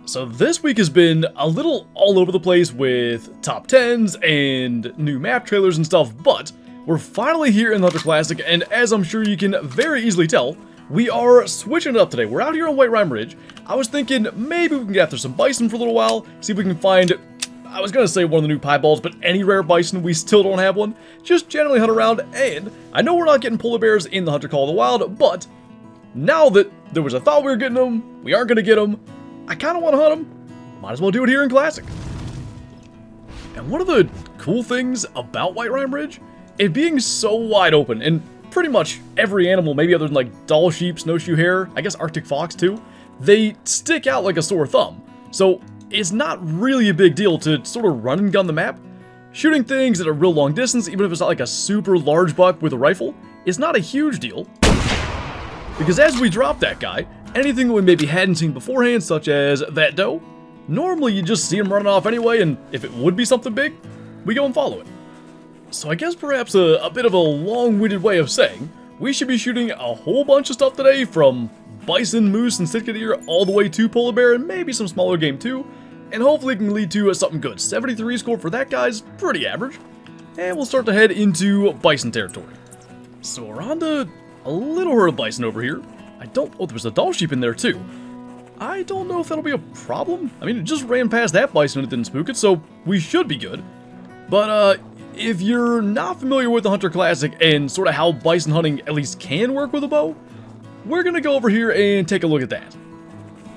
So this week has been a little all over the place with top 10s and new map trailers and stuff, but we're finally here in the Hunter Classic, and as I'm sure you can very easily tell, we are switching it up today. We're out here on Whiterime Ridge. I was thinking maybe we can get after some bison for a little while, see if we can find, I was gonna say one of the new pieballs, but any rare bison, we still don't have one. Just generally hunt around, and I know we're not getting polar bears in the Hunter Call of the Wild, but now that there was a thought we were getting them, we aren't gonna get them, I kind of want to hunt them. Might as well do it here in Classic. And one of the cool things about Whiterime Ridge, it being so wide open, and pretty much every animal, maybe other than like doll sheep, snowshoe hare, I guess Arctic fox too, they stick out like a sore thumb. So it's not really a big deal to sort of run and gun the map. Shooting things at a real long distance, even if it's not like a super large buck with a rifle, is not a huge deal. Because as we drop that guy, anything we maybe hadn't seen beforehand, such as that doe, normally you just see him running off anyway, and if it would be something big, we go and follow it. So I guess perhaps a bit of a long-winded way of saying, we should be shooting a whole bunch of stuff today, from bison, moose, and sitka deer, all the way to polar bear, and maybe some smaller game too, and hopefully it can lead to something good. 73 score for that guy's pretty average, and we'll start to head into bison territory. So we're on to a little herd of bison over here. Oh, there's a doll sheep in there too. I don't know if that'll be a problem. I mean, it just ran past that bison and it didn't spook it, so we should be good. But if you're not familiar with the Hunter Classic and sort of how bison hunting at least can work with a bow, we're gonna go over here and take a look at that.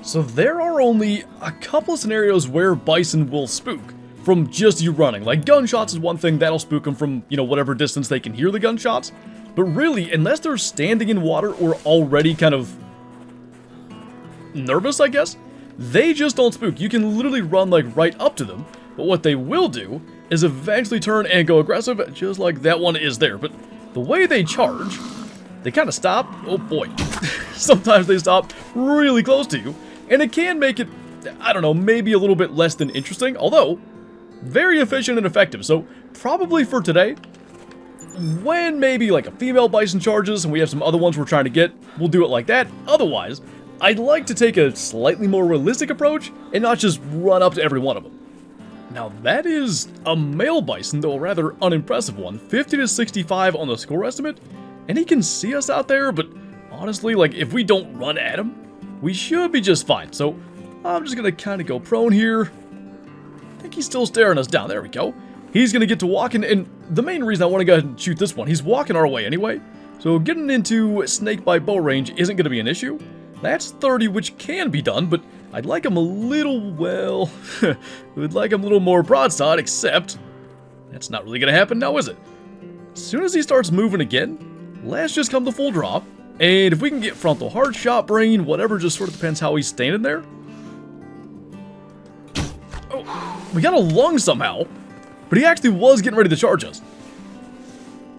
So there are only a couple of scenarios where bison will spook from just you running. Like gunshots is one thing, that'll spook them from, you know, whatever distance they can hear the gunshots. But really, unless they're standing in water or already kind of nervous, I guess, they just don't spook. You can literally run like right up to them, but what they will do is eventually turn and go aggressive, just like that one is there. But the way they charge, they kind of stop. Oh boy. Sometimes they stop really close to you, and it can make it, I don't know, maybe a little bit less than interesting, although very efficient and effective. So probably for today, when maybe like a female bison charges and we have some other ones we're trying to get, we'll do it like that. Otherwise, I'd like to take a slightly more realistic approach and not just run up to every one of them. Now that is a male bison, though a rather unimpressive one. 50 to 65 on the score estimate, and he can see us out there, but honestly, like if we don't run at him, we should be just fine. So I'm just gonna kind of go prone here. I think he's still staring us down. There we go. He's going to get to walking, and the main reason I want to go ahead and shoot this one, he's walking our way anyway, so getting into snake by bow range isn't going to be an issue. That's 30, which can be done, but I'd like him a little, well, we'd like him a little more broadside, except that's not really going to happen now, is it? As soon as he starts moving again, let's just come to full draw, and if we can get frontal heart, shot brain, whatever, just sort of depends how he's standing there. Oh, we got a lung somehow. But he actually was getting ready to charge us.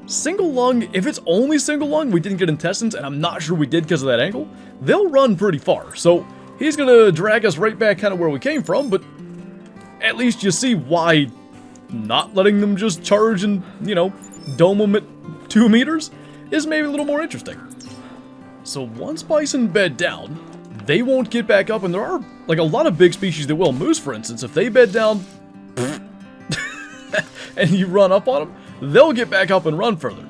Single lung, if it's only single lung, we didn't get intestines, and I'm not sure we did because of that angle, they'll run pretty far. So he's going to drag us right back kind of where we came from, but at least you see why not letting them just charge and, you know, dome them at 2 meters is maybe a little more interesting. So once bison bed down, they won't get back up, and there are like a lot of big species that will. Moose, for instance, if they bed down and you run up on them, they'll get back up and run further.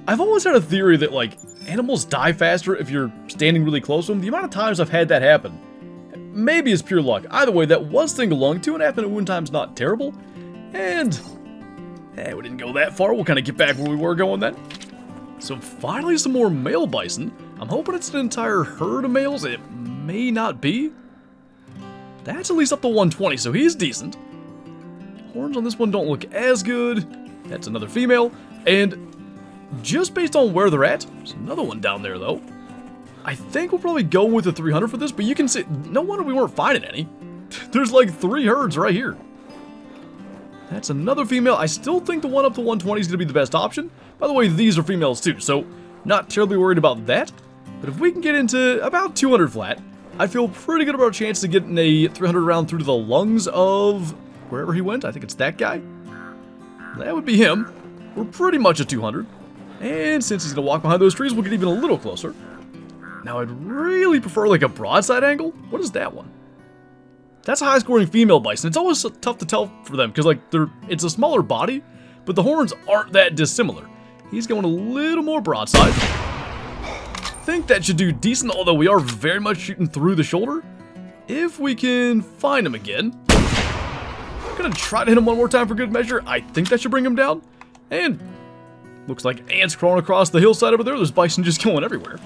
I've always had a theory that, like, animals die faster if you're standing really close to them. The amount of times I've had that happen, maybe it's pure luck. Either way, that was single lung. 2.5 minute wound time's not terrible. And, we didn't go that far. We'll kind of get back where we were going then. So finally some more male bison. I'm hoping it's an entire herd of males. It may not be. That's at least up to 120, so he's decent. Horns on this one don't look as good. That's another female. And just based on where they're at, there's another one down there though. I think we'll probably go with the 300 for this, but you can see, no wonder we weren't finding any. There's like 3 herds right here. That's another female. I still think the one up to 120 is going to be the best option. By the way, these are females too, so not terribly worried about that. But if we can get into about 200 flat, I feel pretty good about our chance to getting a 300 round through to the lungs of wherever he went. I think it's that guy. That would be him. We're pretty much at 200. And since he's going to walk behind those trees, we'll get even a little closer. Now, I'd really prefer like a broadside angle. What is that one? That's a high-scoring female bison. It's always tough to tell for them because, like, it's a smaller body, but the horns aren't that dissimilar. He's going a little more broadside. I think that should do decent, although we are very much shooting through the shoulder. If we can find him again. I'm going to try to hit him one more time for good measure. I think that should bring him down. And looks like ants crawling across the hillside over there. There's bison just going everywhere.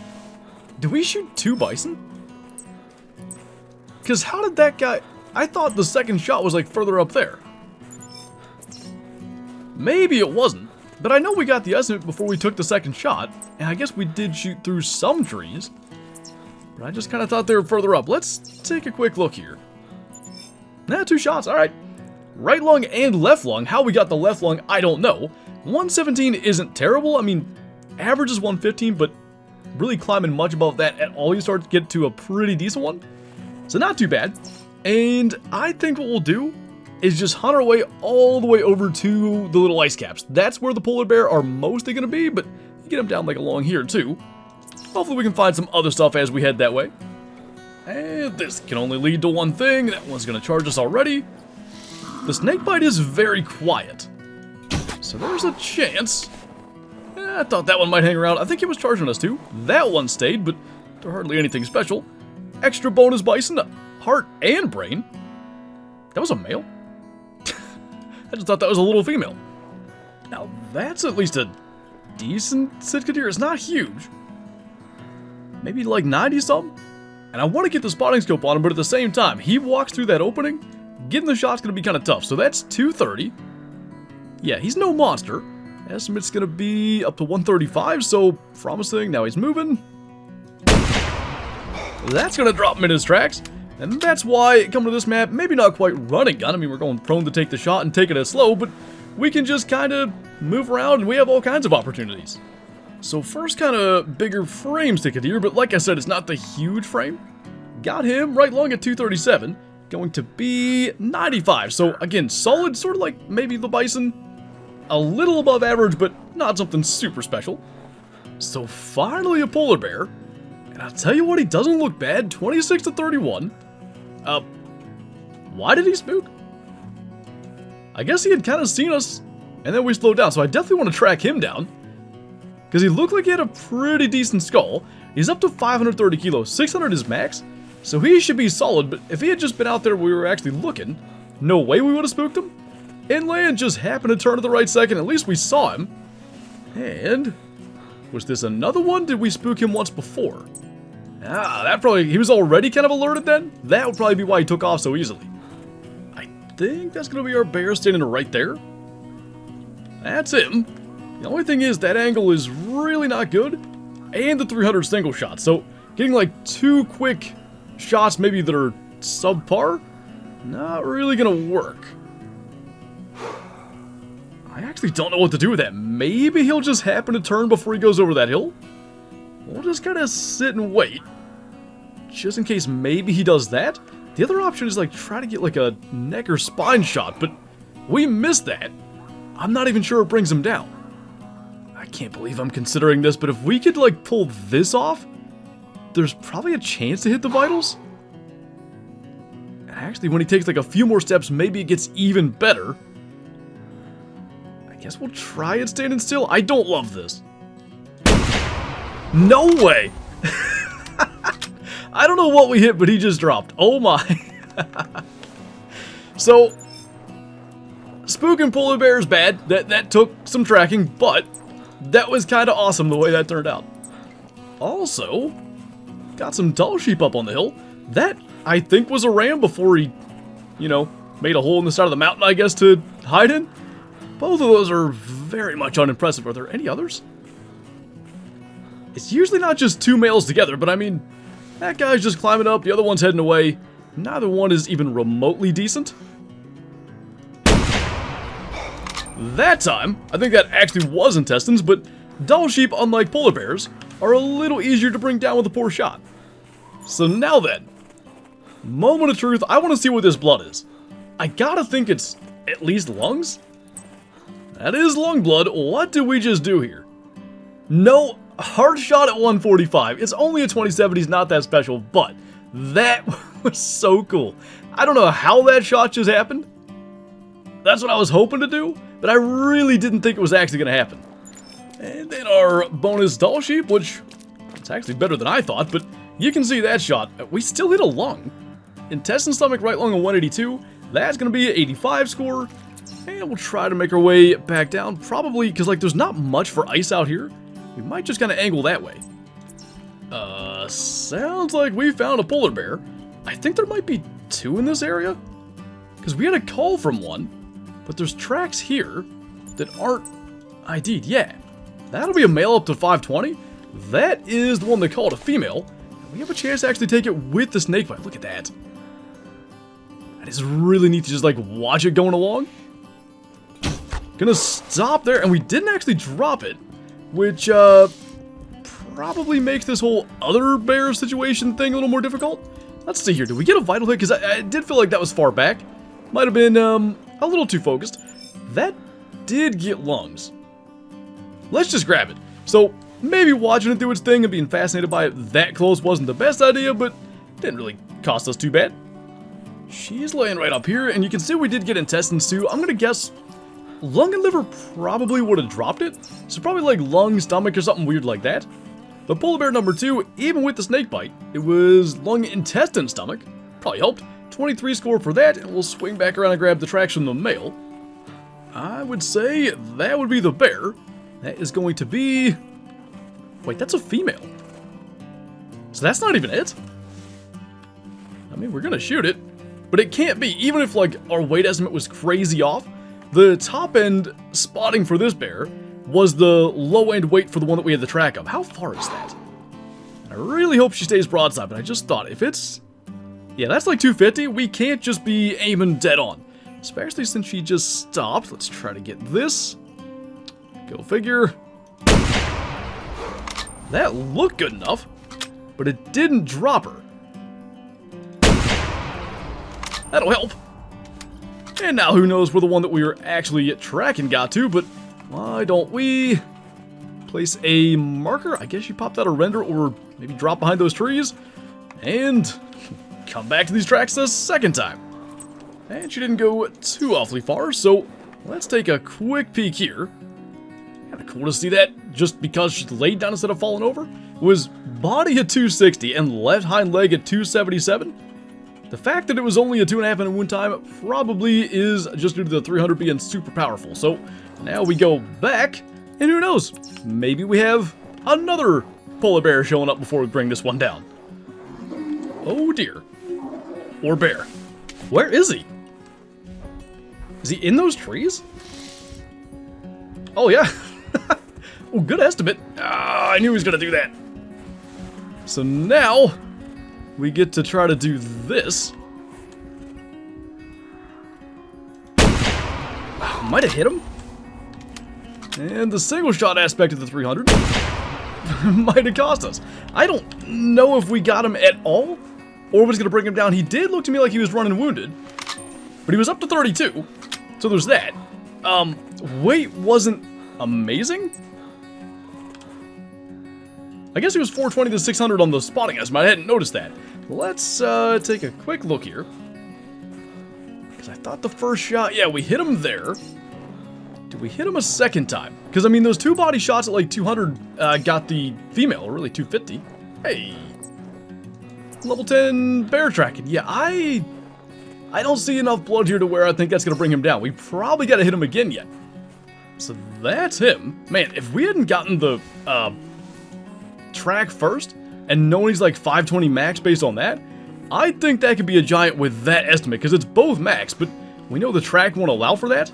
Did we shoot 2 bison? Because how did that guy... I thought the second shot was like further up there. Maybe it wasn't. But I know we got the estimate before we took the second shot. And I guess we did shoot through some trees. But I just kind of thought they were further up. Let's take a quick look here. 2 shots. Alright. Right lung and left lung. How we got the left lung, I don't know. 117 isn't terrible. I mean, average is 115, but really climbing much above that at all, you start to get to a pretty decent one. So not too bad. And I think what we'll do is just hunt our way all the way over to the little ice caps. That's where the polar bear are mostly going to be, but you get them down like along here too. Hopefully we can find some other stuff as we head that way. And this can only lead to one thing. That one's going to charge us already. The snakebite is very quiet. So there's a chance. I thought that one might hang around. I think it was charging us too. That one stayed, but they're hardly anything special. Extra bonus bison, heart and brain. That was a male. I just thought that was a little female. Now that's at least a decent Sitka deer. It's not huge. Maybe like 90 something. And I want to get the spotting scope on him, but at the same time, he walks through that opening. Getting the shot's going to be kind of tough. So that's 230. Yeah, he's no monster. Estimate's going to be up to 135, so promising. Now he's moving. That's going to drop him in his tracks. And that's why, coming to this map, maybe not quite running gun. I mean, we're going prone to take the shot and take it as slow, but we can just kind of move around and we have all kinds of opportunities. So first kind of bigger frame Sitka deer, but like I said, it's not the huge frame. Got him right long at 237. Going to be 95. So again, solid, sort of like maybe the bison. A little above average, but not something super special. So finally a polar bear. And I'll tell you what, he doesn't look bad. 26 to 31. Why did he spook? I guess he had kind of seen us, and then we slowed down. So I definitely want to track him down. Because he looked like he had a pretty decent skull. He's up to 530 kilos. 600 is max. So he should be solid, but if he had just been out there where we were actually looking, no way we would have spooked him. Inland just happened to turn at the right second. At least we saw him. And was this another one? Did we spook him once before? That probably, he was already kind of alerted then? That would probably be why he took off so easily. I think that's going to be our bear standing right there. That's him. The only thing is that angle is really not good. And the 300 single shot. So getting like 2 quick shots maybe that are subpar, not really going to work. I actually don't know what to do with that. Maybe he'll just happen to turn before he goes over that hill. We'll just kind of sit and wait. Just in case maybe he does that. The other option is like try to get like a neck or spine shot, but we missed that. I'm not even sure it brings him down. I can't believe I'm considering this, but if we could like pull this off, there's probably a chance to hit the vitals. Actually, when he takes like a few more steps, maybe it gets even better. I guess we'll try it standing still. I don't love this. No way! I don't know what we hit, but he just dropped. Oh my. So, spooking polar bear is bad. That took some tracking, but that was kind of awesome the way that turned out. Also, got some tall sheep up on the hill. That, I think, was a ram before he, you know, made a hole in the side of the mountain, I guess, to hide in. Both of those are very much unimpressive. Are there any others? It's usually not just 2 males together, but I mean, that guy's just climbing up, the other one's heading away. Neither one is even remotely decent. That time, I think that actually was intestines, but dull sheep, unlike polar bears, are a little easier to bring down with a poor shot. So now then, moment of truth, I want to see what this blood is. I gotta think it's at least lungs? That is lung blood. What did we just do here? No, hard shot at 145. It's only a 27, he's not that special, but That was so cool. I don't know how that shot just happened. That's what I was hoping to do, but I really didn't think it was actually going to happen. And then our bonus doll sheep, which is actually better than I thought, but you can see that shot. We still hit a lung. Intestine, stomach, right lung, a 182. That's going to be an 85 score. And we'll try to make our way back down. Probably, because like there's not much for ice out here. We might just kind of angle that way. Sounds like we found a polar bear. I think there might be 2 in this area. Because we had a call from one. But there's tracks here that aren't ID'd. Yeah, that'll be a male up to 520. That is the one they called a female. We have a chance to actually take it with the snakebite. Look at that. That is really neat to just like watch it going along. Gonna stop there, and we didn't actually drop it, which probably makes this whole other bear situation thing a little more difficult. Let's see here. Did we get a vital hit? Because I did feel like that was far back. Might have been a little too focused. That did get lungs. Let's just grab it. So maybe watching it do its thing and being fascinated by it that close wasn't the best idea, but didn't really cost us too bad. She's laying right up here, and you can see we did get intestines too. I'm gonna guess lung and liver probably would have dropped it. So probably like lung, stomach, or something weird like that. But polar bear number 2, even with the snake bite, it was lung, intestine, stomach. Probably helped. 23 score for that, and we'll swing back around and grab the tracks from the male. I would say that would be the bear. That is going to be... Wait, that's a female. So that's not even it? I mean, we're gonna shoot it, but it can't be. Even if, like, our weight estimate was crazy off, the top end spotting for this bear was the low end weight for the one that we had the track of. How far is that? I really hope she stays broadside, but I just thought if it's... Yeah, that's like 250. We can't just be aiming dead on. Especially since she just stopped. Let's try to get this. Go figure. That looked good enough, but it didn't drop her. That'll help. And now who knows where the one that we were actually tracking got to, but why don't we place a marker? I guess you popped out a render or maybe drop behind those trees and come back to these tracks a second time. And she didn't go too awfully far, so let's take a quick peek here. Kinda cool to see that just because she laid down instead of falling over. It was body at 260 and left hind leg at 277. The fact that it was only a 2.5 in one time probably is just due to the 300 being super powerful. So now we go back, and who knows? Maybe we have another polar bear showing up before we bring this one down. Oh dear. Or bear. Where is he? Is he in those trees? Oh yeah. Oh, good estimate. I knew he was gonna do that. So now we get to try to do this. Might have hit him. And the single shot aspect of the 300 might have cost us. I don't know if we got him at all, or was going to bring him down. He did look to me like he was running wounded, but he was up to 32, so there's that. Weight wasn't amazing. I guess he was 420 to 600 on the spotting estimate. I hadn't noticed that. Let's take a quick look here, because I thought the first shot, yeah, we hit him there. Did we hit him a second time? Because, I mean, those two body shots at like 200 got the female, or really 250. Hey. Level 10 bear tracking. Yeah, I don't see enough blood here to where I think that's going to bring him down. We probably got to hit him again yet. So that's him. Man, if we hadn't gotten the track first, and knowing he's like 520 max based on that, I think that could be a giant with that estimate, because it's both max, but we know the track won't allow for that.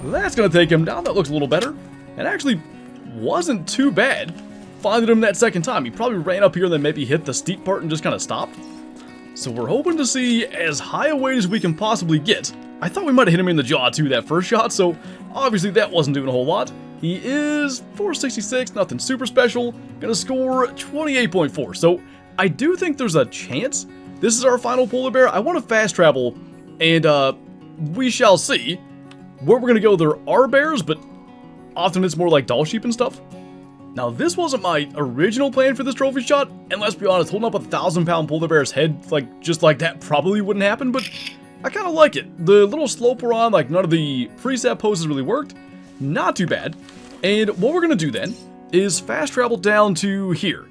That's going to take him down. That looks a little better. And actually wasn't too bad finding him that second time. He probably ran up here and then maybe hit the steep part and just kind of stopped. So we're hoping to see as high a weight as we can possibly get. I thought we might have hit him in the jaw too that first shot, so obviously that wasn't doing a whole lot. He is 466, nothing super special. Gonna score 28.4. So I do think there's a chance this is our final polar bear. I want to fast travel, and we shall see. Where we're gonna go, there are bears, but often it's more like doll sheep and stuff. Now, this wasn't my original plan for this trophy shot, and let's be honest, holding up a 1,000-pound polar bear's head, just like that probably wouldn't happen, but I kind of like it. The little slope we're on, none of the preset poses really worked. Not too bad. And what we're going to do then is fast travel down to here.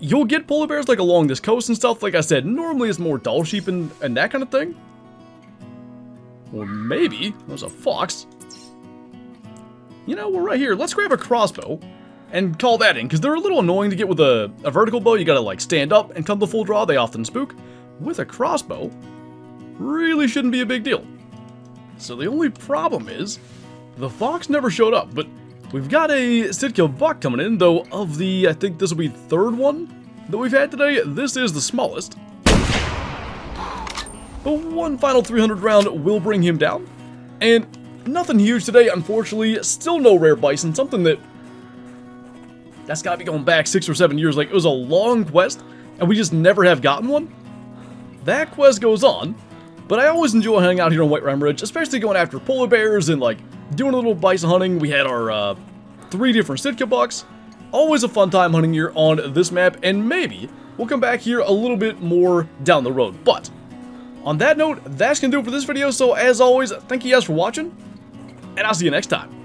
You'll get polar bears, along this coast and stuff. Like I said, normally it's more doll sheep and that kind of thing. Or maybe there's a fox. You know, we're right here. Let's grab a crossbow and call that in, because they're a little annoying to get with a vertical bow. You gotta, stand up and come to full draw. They often spook. With a crossbow, really shouldn't be a big deal. So the only problem is, the fox never showed up, but we've got a Sitka buck coming in, though of the, I think this will be third one that we've had today, this is the smallest. But one final 300 round will bring him down. And nothing huge today, unfortunately. Still no rare bison, something that's gotta be going back 6 or 7 years. It was a long quest, and we just never have gotten one. That quest goes on, but I always enjoy hanging out here on Whiterime Ridge, especially going after polar bears and, doing a little bison hunting. We had our 3 different Sitka bucks. Always a fun time hunting here on this map, and maybe we'll come back here a little bit more down the road. But on that note, that's gonna do it for this video. So as always, thank you guys for watching, and I'll see you next time.